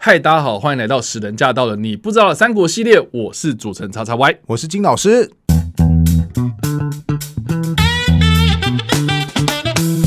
嗨，大家好，欢迎来到10人驾到了你不知道的三国系列，我是主持人叉叉 Y， 我是金老师。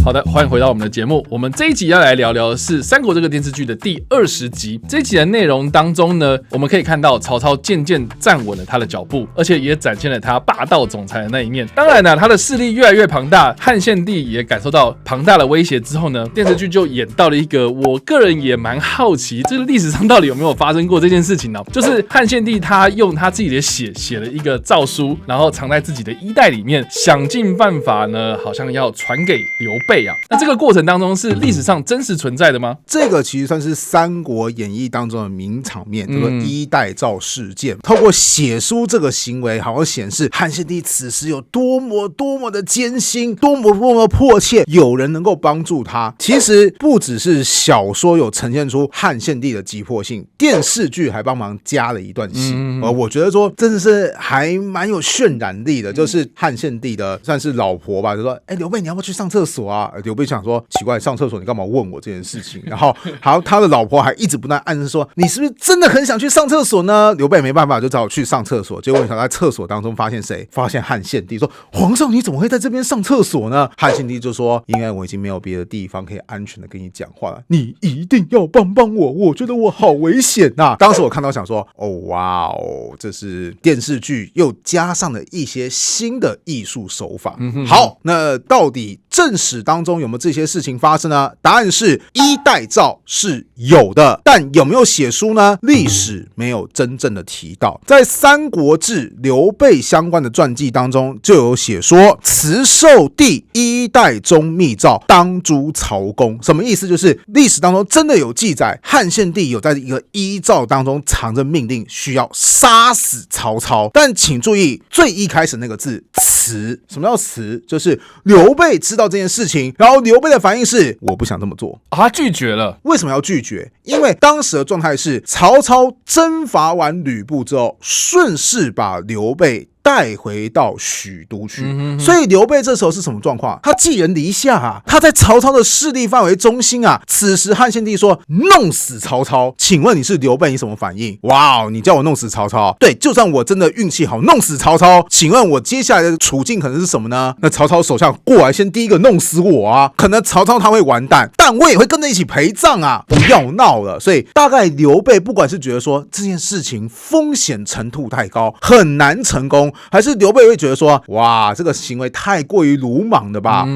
好的，欢迎回到我们的节目。我们这一集要来聊聊的是《三国》这个电视剧的第20集。这一集的内容当中呢，我们可以看到曹操渐渐站稳了他的脚步，而且也展现了他霸道总裁的那一面。当然呢，他的势力越来越庞大，汉献帝也感受到庞大的威胁之后呢，电视剧就演到了一个我个人也蛮好奇，这个历史上到底有没有发生过这件事情呢？就是汉献帝他用他自己的血写了一个诏书，然后藏在自己的衣袋里面，想尽办法呢，好像要传给刘备。那这个过程当中是历史上真实存在的吗？这个其实算是《三国演义》当中的名场面，叫做衣带诏事件。透过写书这个行为，好像显示汉献帝此时有多么的艰辛，多么迫切，有人能够帮助他。其实不只是小说有呈现出汉献帝的急迫性，电视剧还帮忙加了一段戏。我觉得说真的是还蛮有渲染力的，就是汉献帝的算是老婆吧，就说：“刘备，你要不要去上厕所啊？”刘备想说奇怪，上厕所你干嘛问我这件事情？然后他的老婆还一直不断暗示说，你是不是真的很想去上厕所呢？刘备没办法，就只好去上厕所。结果想在厕所当中发现谁？发现汉献帝，说皇上你怎么会在这边上厕所呢？汉献帝就说，因为我已经没有别的地方可以安全的跟你讲话了，你一定要帮帮我，我觉得我好危险啊。当时我看到想说，哇哦，这是电视剧又加上了一些新的艺术手法。好，那到底正史当中有没有这些事情发生呢？答案是衣带诏是有的，但有没有写书呢？历史没有真正的提到。在《三国志》刘备相关的传记当中就有写说，慈寿帝衣带中密诏，当诛曹公。什么意思？就是历史当中真的有记载，汉献帝有在一个衣诏当中藏着命令，需要杀死曹操。但请注意，最一开始那个字慈，什么叫慈？就是刘备知道这件事情，然后刘备的反应是我不想这么做，他拒绝了。为什么要拒绝？因为当时的状态是曹操征伐完吕布之后，顺势把刘备带回到许都去，所以刘备这时候是什么状况？他寄人篱下啊，他在曹操的势力范围中心啊。此时汉献帝说弄死曹操，请问你是刘备，你什么反应？哇，你叫我弄死曹操？对，就算我真的运气好弄死曹操，请问我接下来的处境可能是什么呢？那曹操手下过来先第一个弄死我啊，可能曹操他会完蛋，但我也会跟着一起陪葬啊，不要闹了。所以大概刘备不管是觉得说这件事情风险程度太高，很难成功，还是刘备会觉得说，哇，这个行为太过于鲁莽的吧？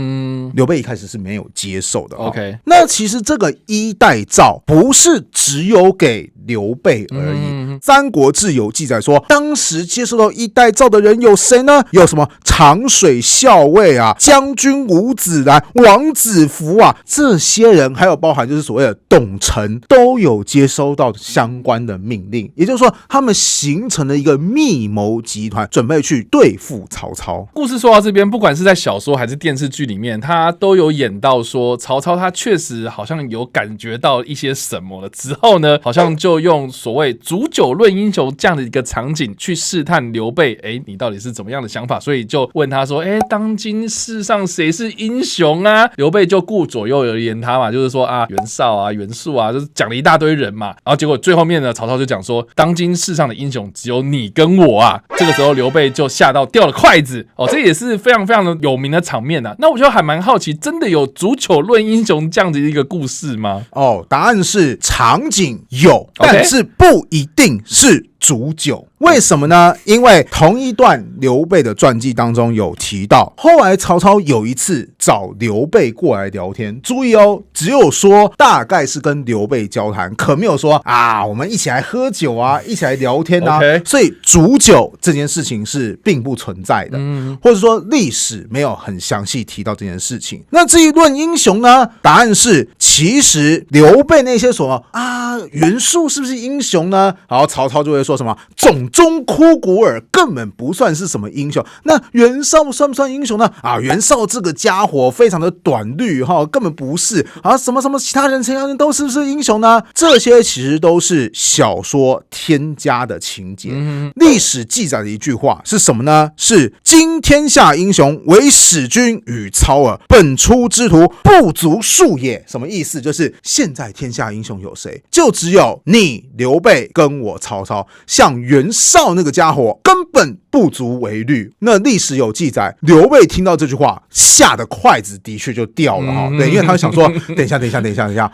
刘备一开始是没有接受的。OK， 那其实这个衣带诏不是只有给刘备而已。三国志有记载说，当时接受到衣带诏的人有谁呢？有什么长水校尉啊、将军伍子兰、王子服啊，这些人还有包含就是所谓的董承，都有接收到相关的命令。也就是说，他们形成了一个密谋集团，准备去对付曹操。故事说到这边，不管是在小说还是电视剧里面，他都有演到说，曹操他确实好像有感觉到一些什么了之后呢，好像就用所谓煮酒论英雄这样的一个场景去试探刘备，你到底是怎么样的想法？所以就问他说，当今世上谁是英雄啊？刘备就顾左右而言他嘛，就是说啊，袁绍啊、袁术啊，就是讲了一大堆人嘛。然后结果最后面呢，曹操就讲说，当今世上的英雄只有你跟我啊。这个时候刘备就吓到掉了筷子这也是非常的有名的场面啊。那我就还蛮好奇，真的有煮酒论英雄这样子一个故事吗？答案是场景有，但是不一定是煮酒。为什么呢？因为同一段刘备的传记当中有提到，后来曹操有一次找刘备过来聊天，注意只有说大概是跟刘备交谈，可没有说啊我们一起来喝酒啊，一起来聊天啊。所以煮酒这件事情是并不存在的，或者说历史没有很详细提到这件事情。那至于论英雄呢？答案是其实刘备那些什么啊袁术是不是英雄呢？然后曹操就会说说什么冢中枯骨耳根本不算是什么英雄，那袁绍算不算英雄呢？袁绍这个家伙非常的短律根本不是什么其他人都是不是英雄呢？这些其实都是小说添加的情节。历史记载的一句话是什么呢？是今天下英雄唯使君与操耳，本初之徒不足数也。什么意思？就是现在天下英雄有谁？就只有你刘备跟我曹操，像袁绍那个家伙根本不足为虑。那历史有记载，刘备听到这句话，下的筷子的确就掉了对，因为他想说，等一下，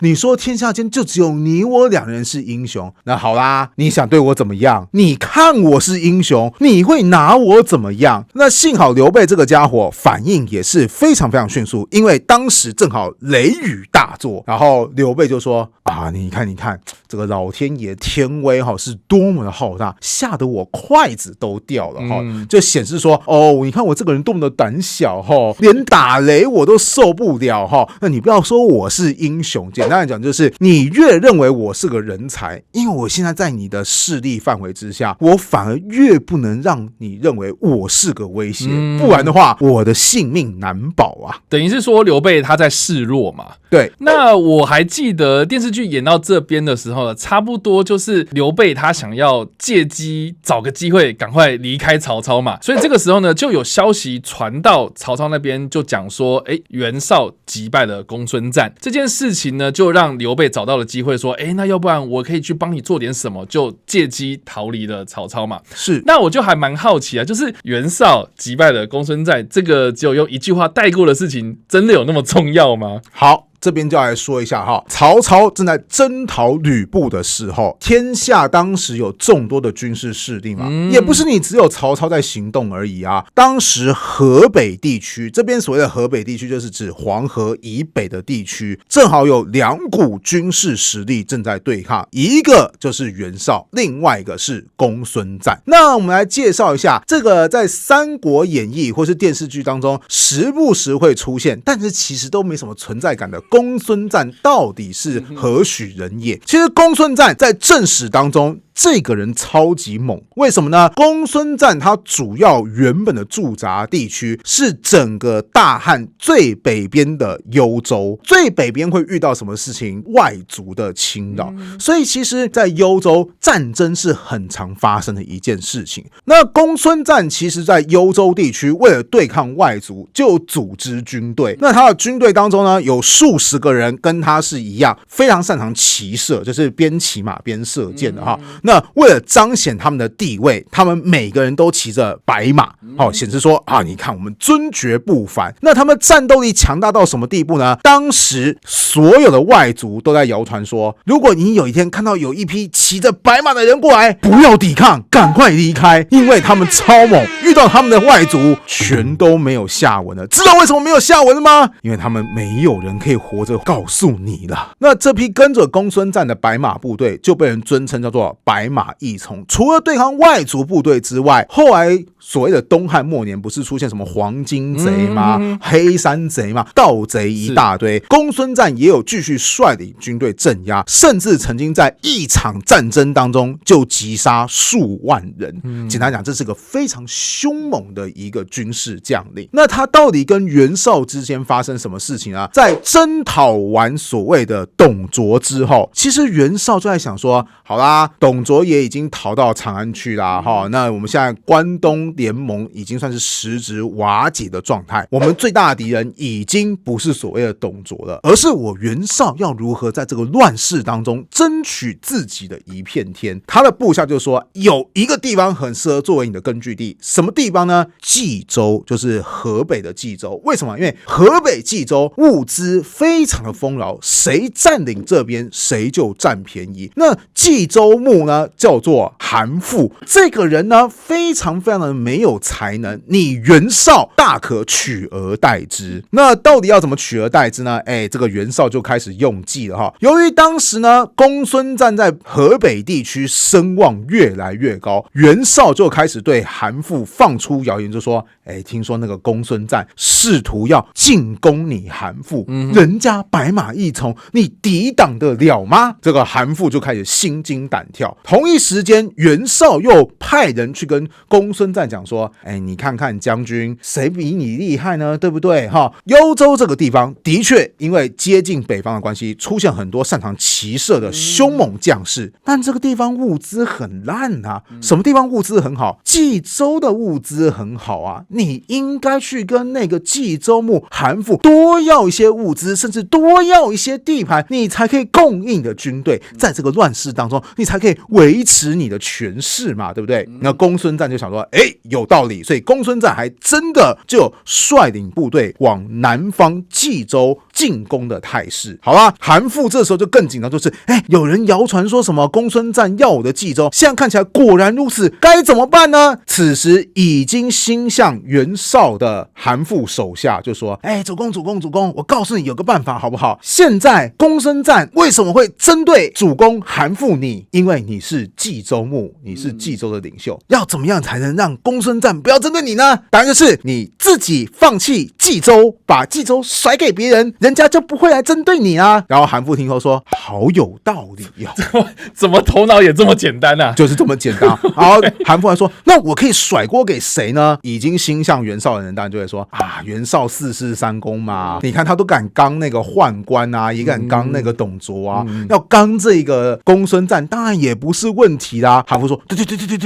你说天下间就只有你我两人是英雄，那好啦，你想对我怎么样？你看我是英雄，你会拿我怎么样？那幸好刘备这个家伙反应也是非常非常迅速，因为当时正好雷雨大作，然后刘备就说你看这个老天爷天威是多么的浩大，吓得我筷子都掉了就显示说你看我这个人多么的胆小连打雷我都受不了那你不要说我是英雄，简单来讲就是你越认为我是个人才，因为我现在在你的势力范围之下，我反而越不能让你认为我是个威胁，不然的话我的性命难保等于是说刘备他在示弱嘛。对，那我还记得电视剧演到这边的时候，差不多就是刘备他想要借机找个机会赶快离开曹操嘛，所以这个时候呢，就有消息传到曹操那边，就讲说，袁绍击败了公孙瓒这件事情呢，就让刘备找到了机会说，那要不然我可以去帮你做点什么，就借机逃离了曹操嘛。是，那我就还蛮好奇就是袁绍击败了公孙瓒，这个只有用一句话带过的事情，真的有那么重要吗？好。这边就来说一下曹操正在征讨吕布的时候，天下当时有众多的军事势力嘛，也不是你只有曹操在行动而已当时河北地区，这边所谓的河北地区就是指黄河以北的地区，正好有两股军事实力正在对抗，一个就是袁绍，另外一个是公孙瓒。那我们来介绍一下这个在《三国演义》或是电视剧当中时不时会出现，但是其实都没什么存在感的公孙瓒到底是何许人也？其实公孙瓒在正史当中这个人超级猛，为什么呢？公孙瓒他主要原本的驻扎地区是整个大汉最北边的幽州，最北边会遇到什么事情？外族的侵扰，所以其实在幽州战争是很常发生的一件事情。那公孙瓒其实在幽州地区为了对抗外族，就组织军队，那他的军队当中呢，有数十个人跟他是一样非常擅长骑射，就是边骑马边射箭的那为了彰显他们的地位，他们每个人都骑着白马显示说你看我们尊爵不凡。那他们战斗力强大到什么地步呢？当时所有的外族都在谣传说，如果你有一天看到有一批骑着白马的人过来，不要抵抗，赶快离开，因为他们超猛，遇到他们的外族全都没有下文了。知道为什么没有下文了吗？因为他们没有人可以活着告诉你了。那这批跟着公孙瓒的白马部队就被人尊称叫做白马义从。除了对抗外族部队之外，后来所谓的东汉末年不是出现什么黄巾贼吗？黑山贼吗？盗贼一大堆。公孙瓒也有继续率领军队镇压，甚至曾经在一场战争当中就击杀数万人。简单讲，这是个非常凶猛的一个军事将领。那他到底跟袁绍之间发生什么事情啊？在征讨完所谓的董卓之后，其实袁绍就在想说，好啦，董卓也已经逃到长安去啦那我们现在关东联盟已经算是实质瓦解的状态，我们最大的敌人已经不是所谓的董卓了，而是我袁绍要如何在这个乱世当中争取自己的一片天。他的部下就说，有一个地方很适合作为你的根据地，什么地方呢？冀州，就是河北的冀州。为什么？因为河北冀州物资非常的丰饶，谁占领这边谁就占便宜。那冀州牧呢叫做韩馥，这个人呢非常非常的没有才能，你袁绍大可取而代之。那到底要怎么取而代之呢？这个袁绍就开始用计了哈。由于当时呢，公孙瓒在河北地区声望越来越高，袁绍就开始对韩馥放出谣言，就说听说那个公孙瓒试图要进攻你韩馥，人家白马一从，你抵挡得了吗？这个韩馥就开始心惊胆跳。同一时间，袁绍又派人去跟公孙瓒讲说，你看看将军，谁比你厉害呢？对不对？幽州这个地方的确因为接近北方的关系，出现很多擅长骑射的凶猛将士，但这个地方物资很烂啊。什么地方物资很好？冀州的物资很好啊，你应该去跟那个冀州牧韩馥多要一些物资，甚至多要一些地盘，你才可以供应的军队，在这个乱世当中，你才可以维持你的权势嘛，对不对？那公孙瓒就想说，有道理，所以公孙瓒还真的就率领部队往南方冀州进攻的态势。好啦，韩馥这时候就更紧张，就是有人谣传说什么公孙瓒要我的冀州，现在看起来果然如此，该怎么办呢？此时已经心向袁绍的韩馥手下就说，主公，我告诉你有个办法好不好？现在公孙瓒为什么会针对主公韩馥你？因为你是冀州牧，你是冀州的领袖，要怎么样才能让公孙瓒不要针对你呢？答案就是你自己放弃冀州，把冀州甩给别人，人家就不会来针对你啊。然后韩馥听后说，好有道理哦，怎么头脑也这么简单啊？就是这么简单。然后韩馥还说，那我可以甩锅给谁呢？已经心向袁绍的人当然就会说，袁绍四世三公嘛，你看他都敢刚那个宦官啊，也敢刚那个董卓啊，要刚这个公孙瓒当然也不是问题啦。韩馥说，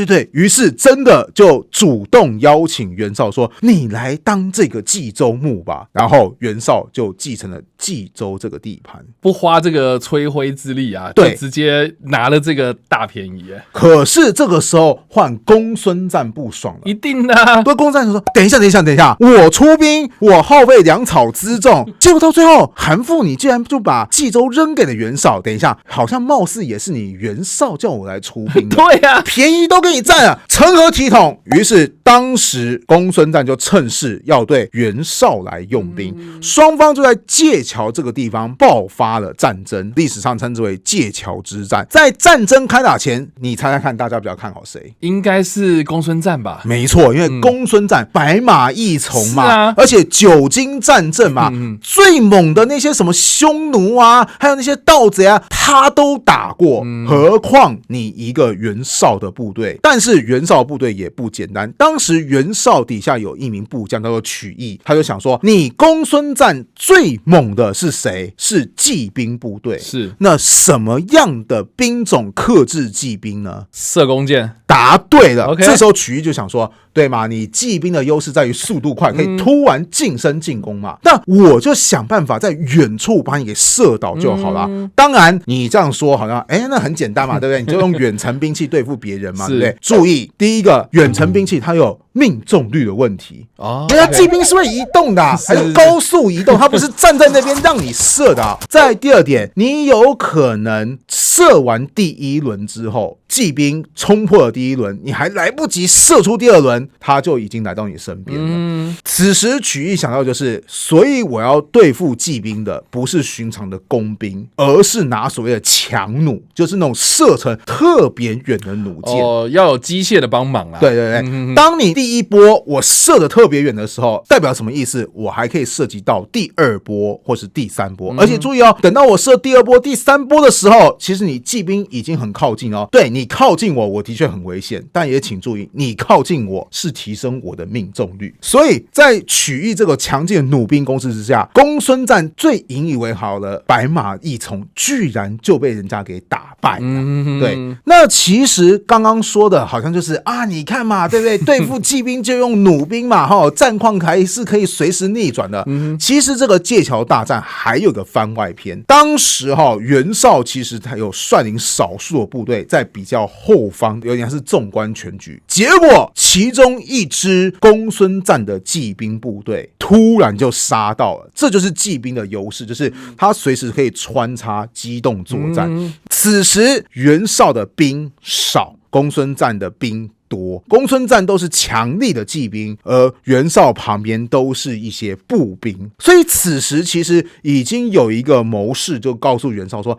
对，于是真的就主动邀请袁绍说，你来当这个冀州牧吧。然后袁绍就继承了冀州这个地盘，不花这个吹灰之力啊，就直接拿了这个大便宜。可是这个时候换公孙瓒不爽了，一定的啊。对，公孙瓒说，等一下，我出兵，我耗费粮草辎重，结果到最后韩馥你竟然就把冀州扔给了袁绍。等一下，好像貌似也是你袁绍叫我来出兵的。对啊，便宜都给你占了，成何体统？于是当时公孙瓒就趁势要对袁绍来用兵，双方就在界桥这个地方爆发了战争，历史上称之为界桥之战。在战争开打前，你猜猜看，大家比较看好谁？应该是公孙瓒吧？没错，因为公孙瓒白马一从嘛，而且久经战阵嘛，最猛的那些什么匈奴啊，还有那些盗贼啊，他都打过，何况你一个袁绍的部队？但是袁绍的部队也不简单，当时袁绍底下有一名部将叫做曲义，他就想说，你公孙瓒最猛的是谁？是骑兵部队。是，那什么样的兵种克制骑兵呢？射弓箭。答对了。Okay. 这时候曲义就想说，对嘛，你骑兵的优势在于速度快，可以突然近身进攻嘛，那我就想办法在远处把你给射倒就好了。当然你这样说好像那很简单嘛，对不对？你就用远程兵器对付别人嘛，对不对？注意，第一个，远程兵器它有命中率的问题哦，人家骑兵是会移动的，还有高速移动，它不是站在那边让你射的。再第二点，你有可能射完第一轮之后，骑兵冲破了第一轮，你还来不及射出第二轮，他就已经来到你身边了。此时曲义想到就是，所以我要对付骑兵的不是寻常的弓兵，而是拿所谓的强弩，就是那种射程特别远的弩箭。要有机械的帮忙啦。对对对，当你第一波我射的特别远的时候，代表什么意思？我还可以射击到第二波或是第三波。而且注意哦，等到我射第二波、第三波的时候，其实你骑兵已经很靠近哦。对，你靠近我，我的确很危险，但也请注意，你靠近我是提升我的命中率。所以在曲义这个强劲的弩兵攻势之下，公孙瓒最引以为豪的白马义从居然就被人家给打败了。对，那其实刚刚说的好像就是你看嘛，对不对？对付骑兵就用弩兵嘛，战况还是可以随时逆转的。其实这个界桥大战还有个番外篇，当时袁绍其实他有率领少数的部队在比较后方，有点是纵观全局。结果其中一支公孙瓒的骑兵部队突然就杀到了，这就是骑兵的优势，就是他随时可以穿插机动作战。此时袁绍的兵少，公孙瓒的兵多，公孙瓒都是强力的骑兵，而袁绍旁边都是一些步兵，所以此时其实已经有一个谋士就告诉袁绍说：“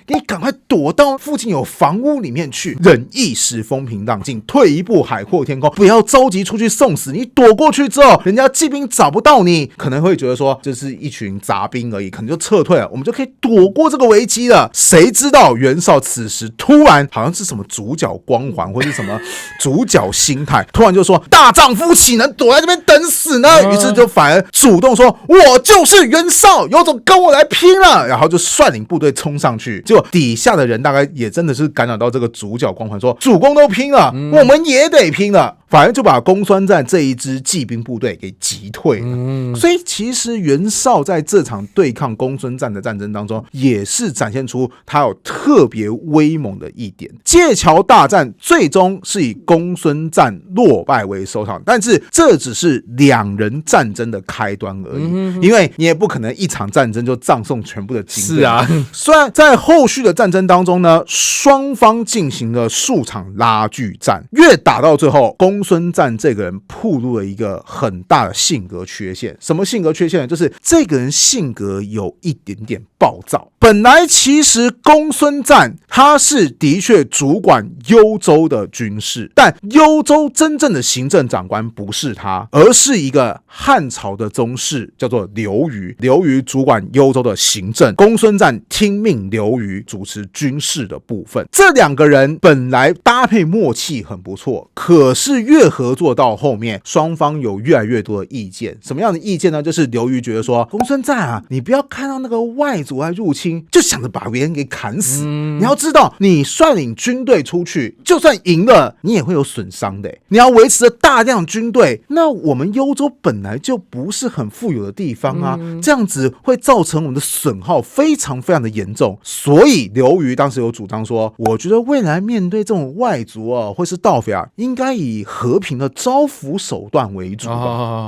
你赶快躲到附近有房屋里面去，忍一时风平浪静，退一步海阔天空，不要着急出去送死。你躲过去之后，人家骑兵找不到你，可能会觉得说这是一群杂兵而已，可能就撤退了，我们就可以躲过这个危机了。”谁知道袁绍此时突然好像是什么主角光环，或是什么主角心态，突然就说：“大丈夫岂能躲在这边等死呢？”于是就反而主动说：“我就是袁绍，有种跟我来拼了！”然后就率领部队冲上去，结果底下的人大概也真的是感染到这个主角光环，说：“主公都拼了，我们也得拼了。”反而就把公孙瓒这一支骑兵部队给击退了。所以其实袁绍在这场对抗公孙瓒的战争当中，也是展现出他有特别威猛的一点。界桥大战最终是以公孙瓒落败为收场，但是这只是两人战争的开端而已，因为你也不可能一场战争就葬送全部的精锐。是啊，虽然在后续的战争当中呢，双方进行了数场拉锯战，越打到最后，公孙瓒这个人暴露了一个很大的性格缺陷。什么性格缺陷呢？就是这个人性格有一点点暴躁。本来其实公孙瓒他是的确主管幽州的军事，但幽州真正的行政长官不是他，而是一个汉朝的宗室，叫做刘虞。刘虞主管幽州的行政，公孙瓒听命刘虞主持军事的部分。这两个人本来搭配默契很不错，可是越合作到后面，双方有越来越多的意见。什么样的意见呢？就是刘虞觉得说，公孙瓒啊，你不要看到那个外族来入侵就想着把别人给砍死，你要知道你率领军队出去，就算赢了你也会有损伤的，你要维持着大量军队，那我们幽州本来就不是很富有的地方啊，这样子会造成我们的损耗非常非常的严重。所以刘虞当时有主张说，我觉得未来面对这种外族啊或是盗匪啊，应该以和平的招抚手段为主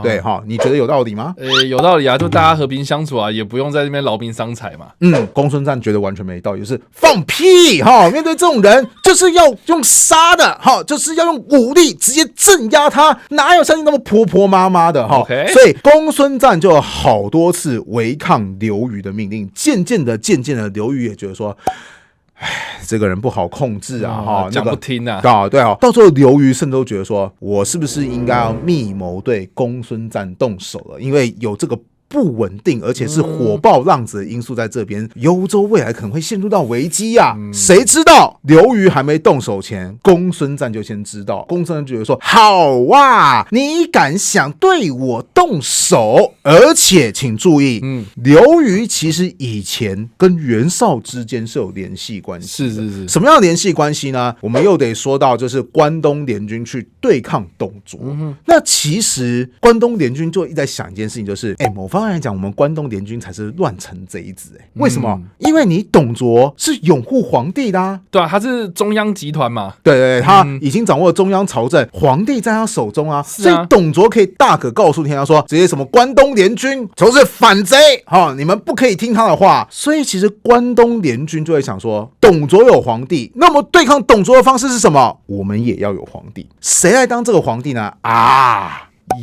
对哈，你觉得有道理吗？有道理啊，就大家和平相处啊，也不用在这边劳民伤财嘛。公孙瓒觉得完全没道理，就是放屁哈！面对这种人，就是要用杀的哈，就是要用武力直接镇压他，哪有像你那么婆婆妈妈的哈？所以公孙瓒就有好多次违抗刘虞的命令，渐渐的，刘虞也觉得说，这个人不好控制啊，讲不听啊，对啊，到最后刘虞甚至都觉得说，我是不是应该要密谋对公孙瓒动手了？因为有这个不稳定而且是火爆浪子的因素在这边，幽州未来可能会陷入到危机啊！谁知道刘虞还没动手前，公孙瓒就先知道。公孙瓒觉得说，好啊，你敢想对我动手？而且请注意，刘虞其实以前跟袁绍之间是有联系关系的。是什么样的联系关系呢？我们又得说到就是关东联军去对抗董卓。那其实关东联军就一直在想一件事情，就是某方面来讲，我们关东联军才是乱臣贼子。为什么？因为你董卓是拥护皇帝的啊。对啊，他是中央集团嘛。对，他已经掌握了中央朝政，皇帝在他手中啊。所以董卓可以大可告诉天下说，这些什么关东联军就是反贼，你们不可以听他的话。所以其实关东联军就会想说，董卓有皇帝，那么对抗董卓的方式是什么？我们也要有皇帝。谁来当这个皇帝呢？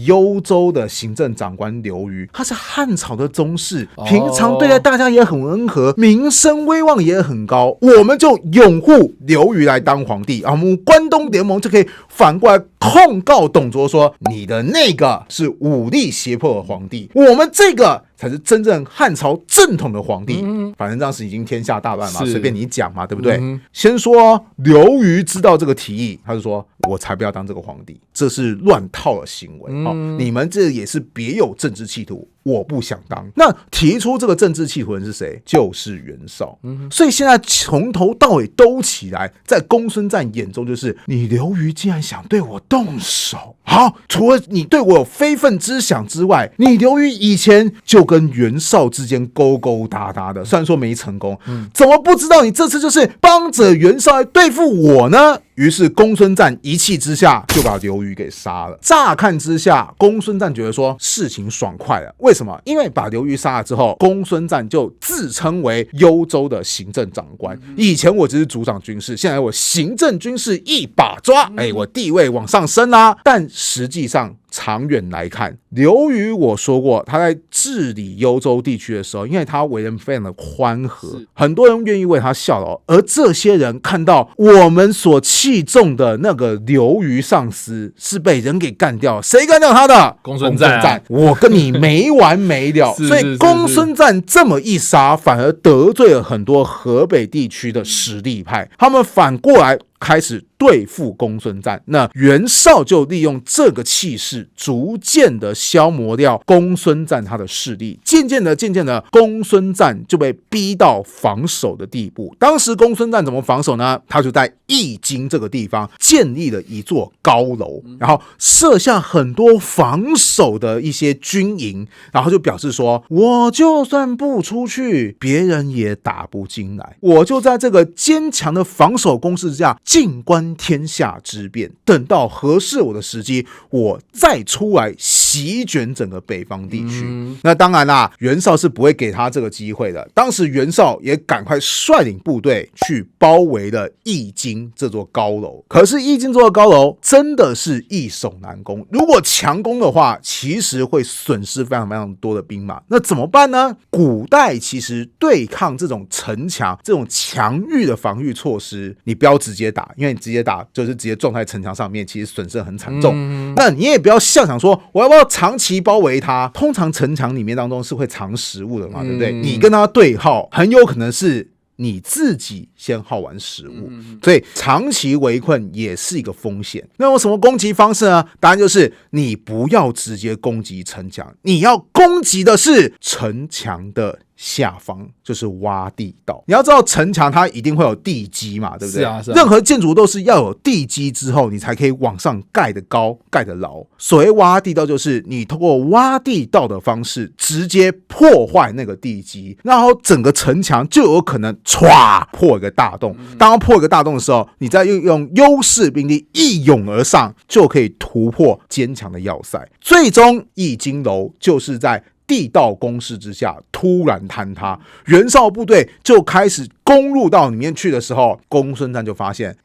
幽州的行政长官刘虞，他是汉朝的宗室，平常对待大家也很温和，名声威望也很高，我们就拥护刘虞来当皇帝，我们关东联盟就可以反过来控告董卓说，你的那个是武力胁迫的皇帝，我们这个才是真正汉朝正统的皇帝。反正当时已经天下大乱嘛，随便你讲嘛，对不对？先说刘虞知道这个提议，他就说，我才不要当这个皇帝，这是乱套的行为。你们这也是别有政治企图，我不想当。那提出这个政治企图人是谁？就是袁绍。所以现在从头到尾兜起来，在公孙瓒眼中就是你刘虞竟然想对我动手。好，除了你对我有非分之想之外，你刘虞以前就跟袁绍之间勾勾搭搭的，虽然说没成功，怎么不知道你这次就是帮着袁绍来对付我呢？于是公孙瓒一气之下就把刘虞给杀了。乍看之下，公孙瓒觉得说事情爽快了，为什么？因为把刘虞杀了之后，公孙瓒就自称为幽州的行政长官。以前我只是主掌军事，现在我行政军事一把抓，我地位往上升啦。但实际上长远来看，刘虞我说过，他在治理幽州地区的时候，因为他为人非常的宽和，很多人愿意为他效劳。而这些人看到我们所器重的那个刘虞上司是被人给干掉，谁干掉他的？公孙瓒，我跟你没完没了。所以公孙瓒这么一杀，反而得罪了很多河北地区的实力派，他们反过来开始对付公孙瓒。那袁绍就利用这个气势，逐渐的消磨掉公孙瓒他的势力。渐渐的，公孙瓒就被逼到防守的地步。当时公孙瓒怎么防守呢？他就在易京这个地方建立了一座高楼，然后设下很多防守的一些军营，然后就表示说，我就算不出去，别人也打不进来，我就在这个坚强的防守攻势下静观天下之变，等到合适我的时机，我再出来席卷整个北方地区。那当然啦，袁绍是不会给他这个机会的。当时袁绍也赶快率领部队去包围了易京这座高楼。可是易京这座高楼真的是易守难攻，如果强攻的话，其实会损失非常非常多的兵马。那怎么办呢？古代其实对抗这种城墙、这种强域的防御措施，你不要直接打，因为你直接打就是直接撞在城墙上面，其实损失很惨重。那你也不要想说我要不要长期包围它，通常城墙里面当中是会藏食物的嘛，对不对？你跟它对耗，很有可能是你自己先耗完食物，所以长期围困也是一个风险。那有什么攻击方式呢？答案就是你不要直接攻击城墙，你要攻击的是城墙的下方，就是挖地道。你要知道城墙它一定会有地基嘛，对不对？是啊。任何建筑都是要有地基之后，你才可以往上盖得高、盖得牢。所谓挖地道，就是你通过挖地道的方式，直接破坏那个地基，然后整个城墙就有可能唰破一个大洞。当破一个大洞的时候，你再用优势兵力一涌而上，就可以突破坚强的要塞。最终易京楼就是在地道攻势之下突然坍塌，袁绍部队就开始攻入到里面去的时候，公孙瓒就发现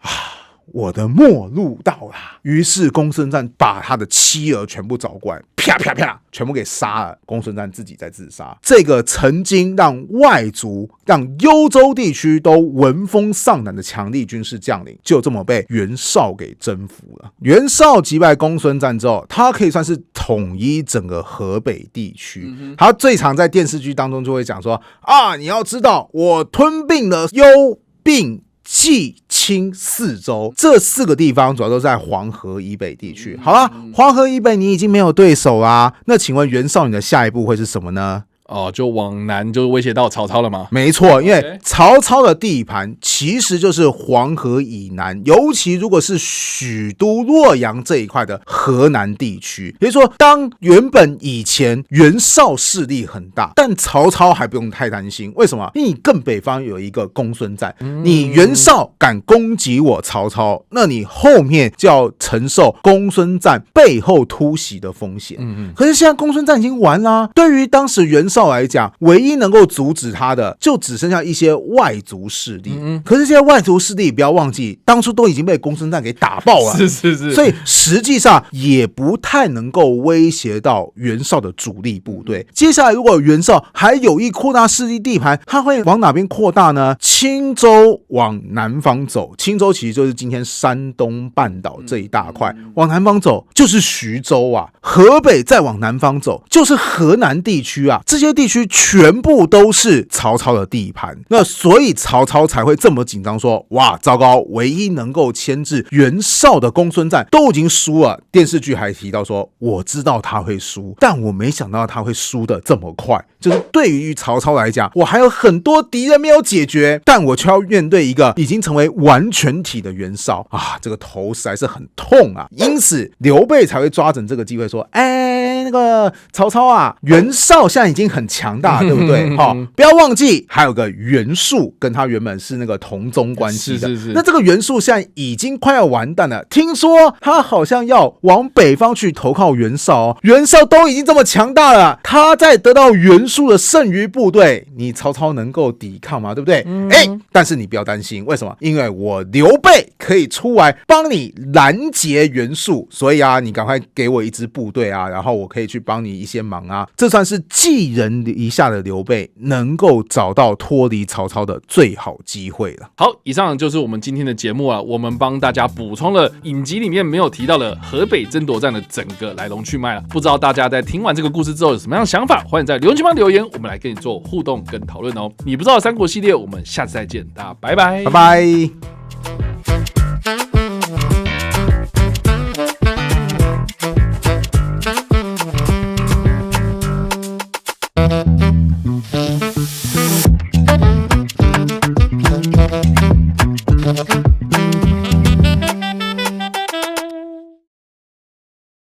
我的末路到了。于是公孙瓒把他的妻儿全部找过来，啪啪啪全部给杀了。公孙瓒自己在自杀。这个曾经让外族、让幽州地区都闻风丧胆的强力军事将领，就这么被袁绍给征服了。袁绍击败公孙瓒之后，他可以算是统一整个河北地区。他最常在电视剧当中就会讲说你要知道我吞并了幽并冀青四州，这四个地方主要都在黄河以北地区。好了，黄河以北你已经没有对手啦，那请问袁绍你的下一步会是什么呢？就往南就威胁到曹操了吗？没错，因为曹操的地盘其实就是黄河以南，尤其如果是许都洛阳这一块的河南地区。也就是说，当原本以前袁绍势力很大，但曹操还不用太担心。为什么？因为你更北方有一个公孙瓒，你袁绍敢攻击我曹操，那你后面就要承受公孙瓒背后突袭的风险。可是现在公孙瓒已经完啦，对于当时袁绍来讲，唯一能够阻止他的就只剩下一些外族势力。可是这些外族势力不要忘记，当初都已经被公孙瓒给打爆了，是，所以实际上也不太能够威胁到袁绍的主力部队。接下来如果袁绍还有意扩大势力地盘，他会往哪边扩大呢？青州往南方走，青州其实就是今天山东半岛这一大块，往南方走就是徐州啊，河北再往南方走就是河南地区啊，这些地区全部都是曹操的地盘。那所以曹操才会这么紧张，说哇糟糕，唯一能够牵制袁绍的公孙瓒都已经输了。电视剧还提到说，我知道他会输，但我没想到他会输的这么快。就是对于曹操来讲，我还有很多敌人没有解决，但我却要面对一个已经成为完全体的袁绍这个头实在是很痛啊。因此刘备才会抓准这个机会说，那个曹操啊，袁绍现在已经很强大，对不对？不要忘记还有个袁术，跟他原本是那个同宗关系的。是。那这个袁术现在已经快要完蛋了，听说他好像要往北方去投靠袁绍哦。袁绍都已经这么强大了，他再得到袁术的剩余部队，你曹操能够抵抗吗？对不对？但是你不要担心，为什么？因为我刘备可以出来帮你拦截袁术，所以啊，你赶快给我一支部队啊，然后我可以去帮你一些忙啊。这算是寄人篱下的刘备能够找到脱离曹操的最好机会了。好，以上就是我们今天的节目啊，我们帮大家补充了影集里面没有提到的河北争夺战的整个来龙去脉了。不知道大家在听完这个故事之后有什么样的想法？欢迎在留言区帮留言，我们来跟你做互动跟讨论哦。你不知道的三国系列，我们下次再见，大家拜拜，拜拜。